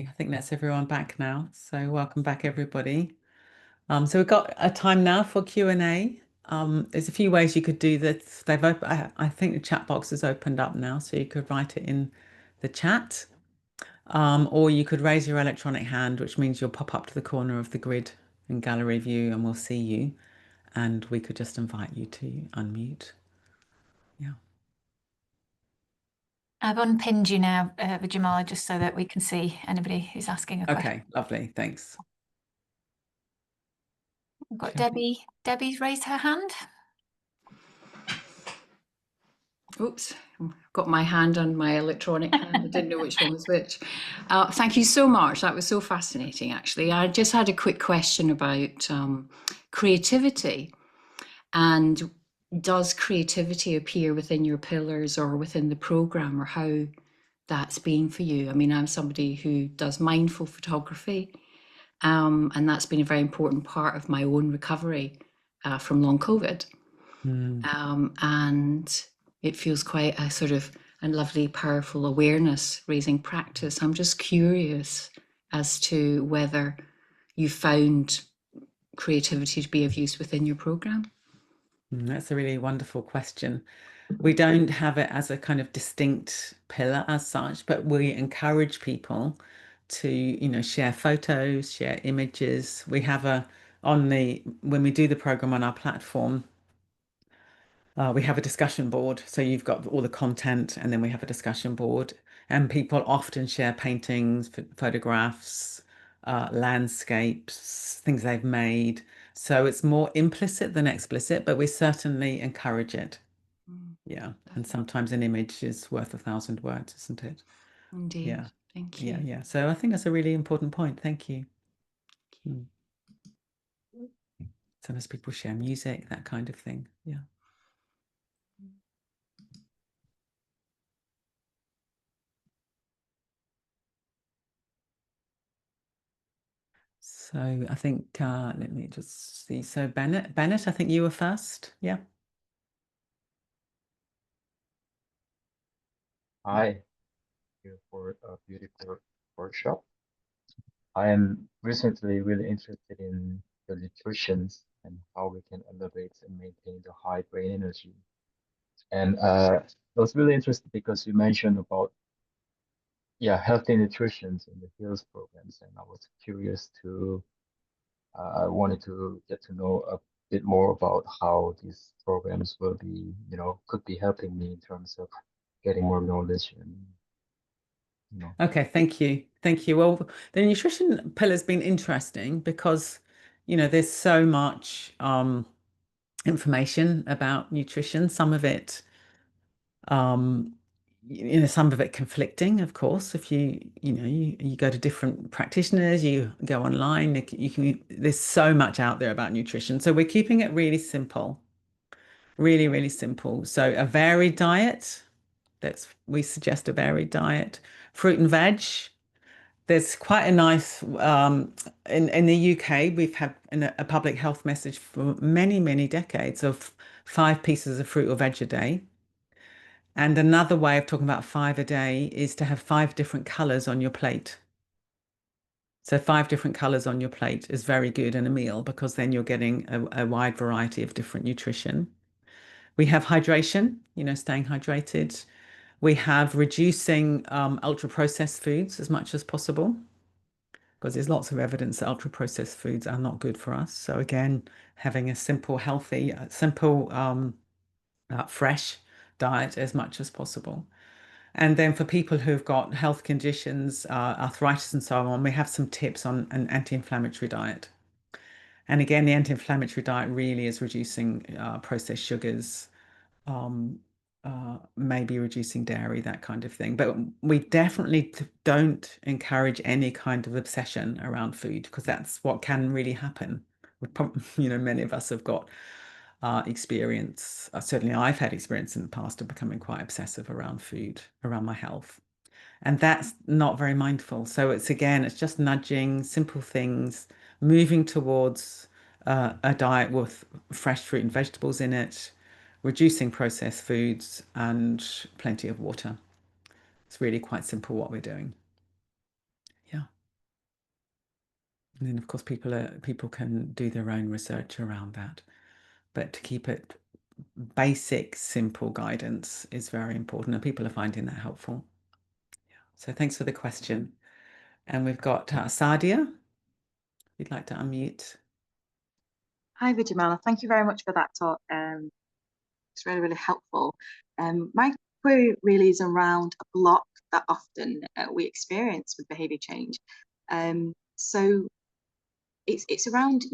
I think that's everyone back now. So welcome back, everybody. So we've got a time now for Q&A. There's a few ways you could do this. I think the chat box is opened up now, so you could write it in the chat. Or you could raise your electronic hand, which means you'll pop up to the corner of the grid in gallery view and we'll see you. And we could just invite you to unmute. Yeah. I've unpinned you now, Vidyamala, just so that we can see anybody who's asking a question. Okay, lovely, thanks. We've got Okay. Debbie. Debbie's raised her hand. Oops, got my hand on my electronic hand. I didn't know which one was which. Thank you so much. That was so fascinating, actually. I just had a quick question about creativity. And does creativity appear within your pillars or within the program, or how that's been for you? I mean, I'm somebody who does mindful photography, and that's been a very important part of my own recovery from long COVID. And it feels quite a sort of a lovely, powerful awareness raising practice. I'm just curious as to whether you found creativity to be of use within your program. That's a really wonderful question. We don't have it as a kind of distinct pillar as such, but we encourage people to, share photos, share images. We have when we do the program on our platform, we have a discussion board. So you've got all the content and then we have a discussion board, and people often share paintings, photographs, landscapes, things they've made. So it's more implicit than explicit, but we certainly encourage it. Yeah. And sometimes an image is worth 1,000 words, isn't it? Indeed. Yeah. Thank you. Yeah. So I think that's a really important point. Thank you. Sometimes people share music, that kind of thing. Yeah. So I think, let me just see. So Bennett, I think you were first. Yeah. Hi, thank you for a beautiful workshop. I am recently really interested in the nutrition and how we can elevate and maintain the high brain energy. And I was really interested because you mentioned about healthy nutrition in the health programs, and I was curious to I wanted to get to know a bit more about how these programs will be, could be helping me in terms of getting more knowledge and Okay, thank you. Thank you. Well, the nutrition pillar's been interesting because, there's so much information about nutrition. Some of it, some of it conflicting, of course. If you go to different practitioners, you go online, there's so much out there about nutrition. So we're keeping it really simple, really, really simple. So a varied diet, we suggest a varied diet, fruit and veg. There's quite a nice, in the UK, we've had a public health message for many, many decades of 5 pieces of fruit or veg a day. And another way of talking about 5 a day is to have 5 different colors on your plate. So 5 different colors on your plate is very good in a meal, because then you're getting a wide variety of different nutrition. We have hydration, staying hydrated. We have reducing ultra-processed foods as much as possible, because there's lots of evidence that ultra-processed foods are not good for us. So again, having a simple, healthy, fresh diet as much as possible. And then for people who've got health conditions, arthritis and so on, we have some tips on an anti-inflammatory diet. And again, the anti-inflammatory diet really is reducing processed sugars, maybe reducing dairy, that kind of thing. But we definitely don't encourage any kind of obsession around food, because that's what can really happen. Many of us have got experience. Certainly I've had experience in the past of becoming quite obsessive around food, around my health. And that's not very mindful. So it's just nudging, simple things, moving towards a diet with fresh fruit and vegetables in it, reducing processed foods, and plenty of water. It's really quite simple what we're doing. Yeah. And then of course people can do their own research around that. But to keep it basic, simple guidance is very important, and people are finding that helpful. Yeah. So thanks for the question. And we've got Sadia. If you'd like to unmute. Hi, Vidyamala. Thank you very much for that talk. It's really, really helpful. My query really is around a block that often we experience with behaviour change. So it's around,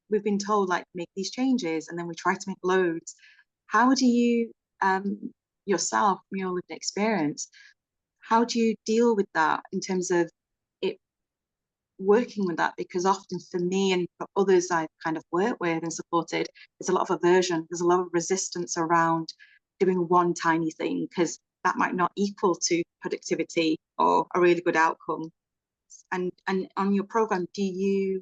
we've been told like make these changes and then we try to make loads. How do you yourself, from your lived experience, how do you deal with that in terms of it working with that? Because often for me and for others I've kind of worked with and supported, there's a lot of aversion, there's a lot of resistance around doing one tiny thing because that might not equal to productivity or a really good outcome. And on your program, do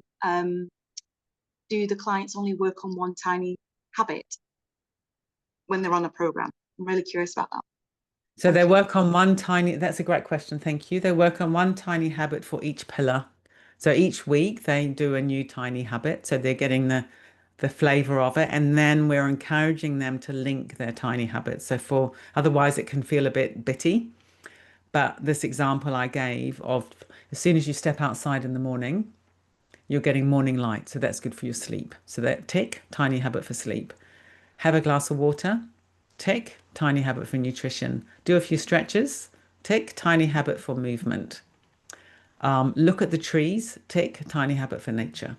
the clients only work on one tiny habit when they're on a program? I'm really curious about that. So they work on that's a great question, thank you. They work on one tiny habit for each pillar. So each week they do a new tiny habit. So they're getting the flavor of it. And then we're encouraging them to link their tiny habits. So otherwise it can feel a bit bitty. But this example I gave of as soon as you step outside in the morning, you're getting morning light. So that's good for your sleep. So that tick, tiny habit for sleep. Have a glass of water, tick, tiny habit for nutrition. Do a few stretches, tick, tiny habit for movement. Look at the trees, tick, tiny habit for nature.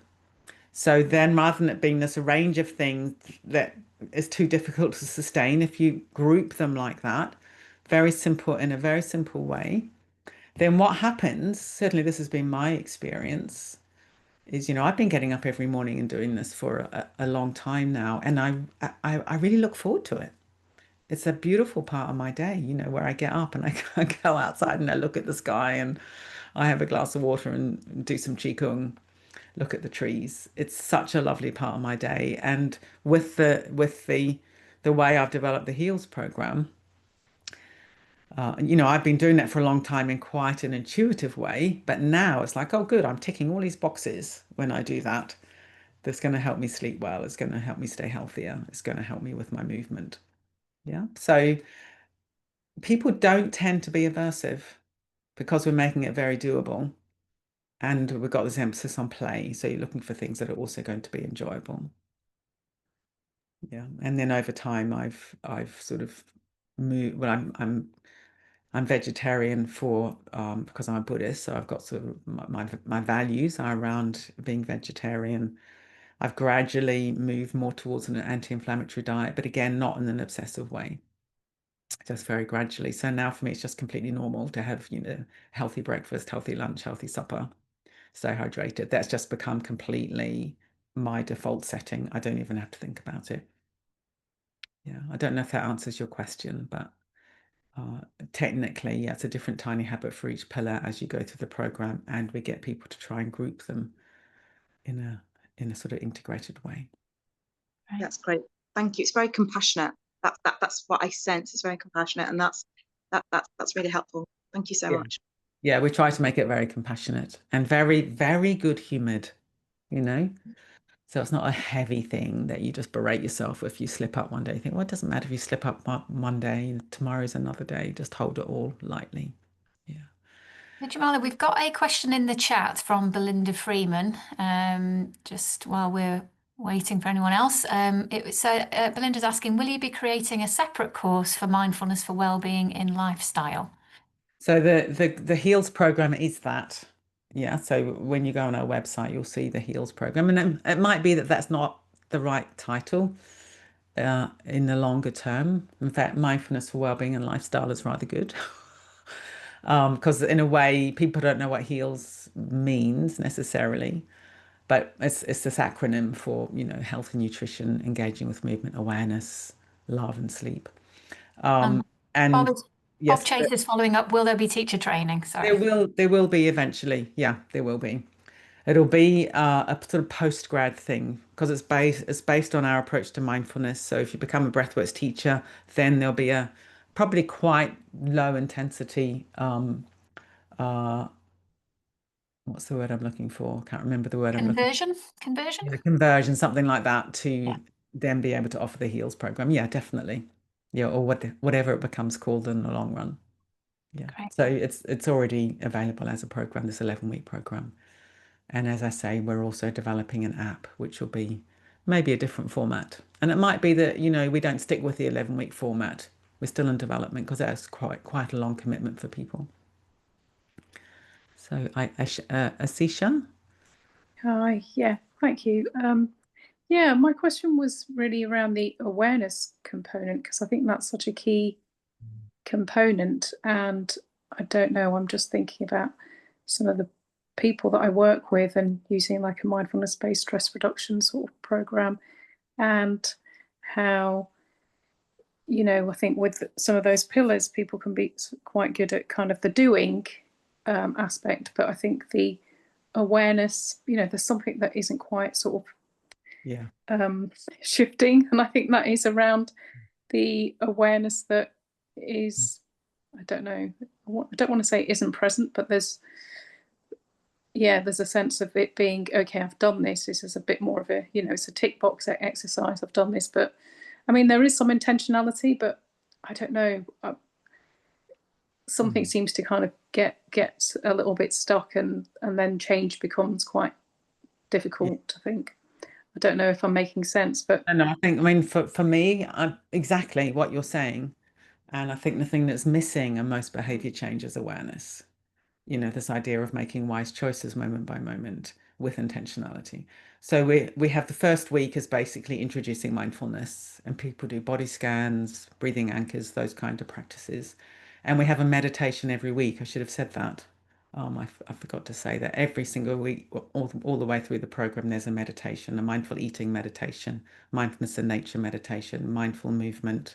So then rather than it being this range of things that is too difficult to sustain, if you group them like that, very simple, in a very simple way, then what happens, certainly this has been my experience, is, I've been getting up every morning and doing this for a long time now, and I really look forward to it. It's a beautiful part of my day, where I get up and I go outside and I look at the sky and I have a glass of water and do some qigong, look at the trees. It's such a lovely part of my day. And with the way I've developed the Heals program, I've been doing that for a long time in quite an intuitive way, but now it's like, oh, good, I'm ticking all these boxes when I do that. That's going to help me sleep well. It's going to help me stay healthier. It's going to help me with my movement. Yeah. So people don't tend to be aversive because we're making it very doable. And we've got this emphasis on play. So you're looking for things that are also going to be enjoyable. Yeah. And then over time, I've sort of moved. Well, I'm vegetarian because I'm a Buddhist. So I've got sort of my values are around being vegetarian. I've gradually moved more towards an anti-inflammatory diet, but again, not in an obsessive way. Just very gradually. So now for me, it's just completely normal to have, healthy breakfast, healthy lunch, healthy supper, stay hydrated. That's just become completely my default setting. I don't even have to think about it. Yeah, I don't know if that answers your question, but technically, yeah, it's a different tiny habit for each pillar as you go through the program, and we get people to try and group them in a sort of integrated way. Right. That's great. Thank you. It's very compassionate. That's what I sense. It's very compassionate, and that's really helpful. Thank you so much. Yeah, we try to make it very compassionate and very, very good humored, So it's not a heavy thing that you just berate yourself if you slip up one day. You think, well, it doesn't matter if you slip up one day, tomorrow's another day. Just hold it all lightly. Yeah. Vidyamala, we've got a question in the chat from Belinda Freeman, just while we're waiting for anyone else. Belinda's asking, will you be creating a separate course for mindfulness for wellbeing in lifestyle? So the Heals program is that. Yeah. So when you go on our website, you'll see the Heals program. And it might be that that's not the right title in the longer term. In fact, mindfulness for wellbeing and lifestyle is rather good. Because in a way, people don't know what Heals means necessarily, but it's this acronym for, health and nutrition, engaging with movement, awareness, love and sleep. And yes, Bob Chase is following up. Will there be teacher training? Sorry. there will be eventually. Yeah, there will be. It'll be a sort of post-grad thing because it's based on our approach to mindfulness. So if you become a breathworks teacher, then there'll be a probably quite low intensity what's the word I'm looking for? Can't remember the word I'm looking for. Conversion? Yeah, conversion, something like that, to Yeah. then be able to offer the heals program. Yeah, definitely. Yeah, or whatever it becomes called in the long run. Yeah. Great. So it's already available as a program, this 11-week program. And as I say, we're also developing an app, which will be maybe a different format. And it might be that, we don't stick with the 11-week format. We're still in development because that's quite a long commitment for people. So Asisha? Hi, yeah, thank you. Yeah, my question was really around the awareness component because I think that's such a key component. And I don't know, I'm just thinking about some of the people that I work with and using like a mindfulness-based stress reduction sort of program, and how, I think with some of those pillars, people can be quite good at kind of the doing aspect, but I think the awareness, there's something that isn't quite sort of shifting, and I think that is around the awareness that is, I don't know, I don't want to say it isn't present, but there's a sense of it being, okay, I've done this. This is a bit more of a, it's a tick box exercise. I've done this, but I mean, there is some intentionality, but I don't know. Something seems to kind of get a little bit stuck, and then change becomes quite difficult, I think. I don't know if I'm making sense, but No, I mean, for me, exactly what you're saying. And I think the thing that's missing in most behavior change is awareness. This idea of making wise choices moment by moment with intentionality. So we have the first week is basically introducing mindfulness, and people do body scans, breathing anchors, those kind of practices. And we have a meditation every week. I should have said that. I forgot to say that every single week, all the way through the program, there's a meditation, a mindful eating meditation, mindfulness in nature meditation, mindful movement,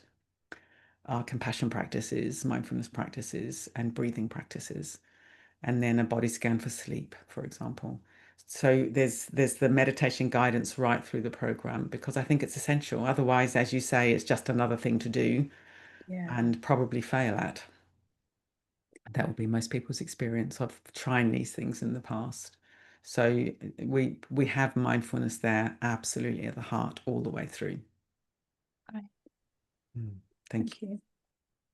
compassion practices, mindfulness practices, and breathing practices, and then a body scan for sleep, for example. So there's the meditation guidance right through the program, because I think it's essential. Otherwise, as you say, it's just another thing to do and probably fail at. That will be most people's experience of trying these things in the past. So we have mindfulness there absolutely at the heart all the way through. Right. Thank you.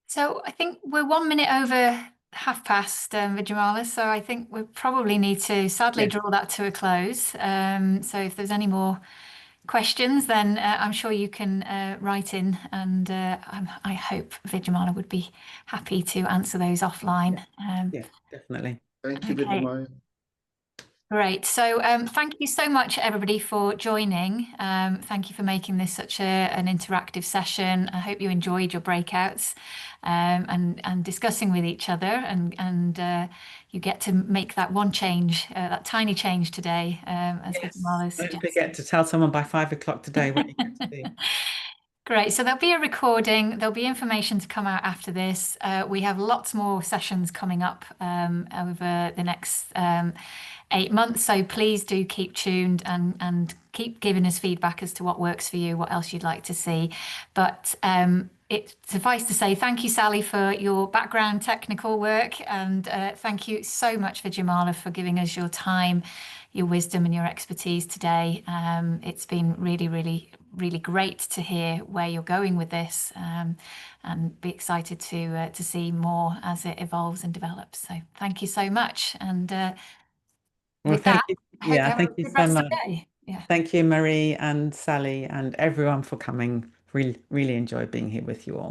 So I think we're 1 minute over past, Vidyamala, so I think we probably need to sadly draw that to a close. So if there's any more questions, then I'm sure you can write in, and I hope Vidyamala would be happy to answer those offline. Yeah, definitely. Thank you, Okay. Vidyamala. Great. So thank you so much, everybody, for joining. Thank you for making this such an interactive session. I hope you enjoyed your breakouts and discussing with each other, and you get to make that one change, that tiny change today, as Vidyamala suggested. Don't forget to tell someone by 5 o'clock today what you get to do. Great. So there'll be a recording. There'll be information to come out after this. We have lots more sessions coming up over the next 8 months. So please do keep tuned and keep giving us feedback as to what works for you, what else you'd like to see. But it suffice to say, thank you, Sally, for your background technical work. And thank you so much, Vidyamala, for giving us your time, your wisdom and your expertise today. It's been really, really, really great to hear where you're going with this, and be excited to see more as it evolves and develops. So thank you so much. And with that, you. I hope you have Thank a you good so rest of much. the day. Yeah. Thank you, Marie and Sally, and everyone for coming. Really, really enjoyed being here with you all.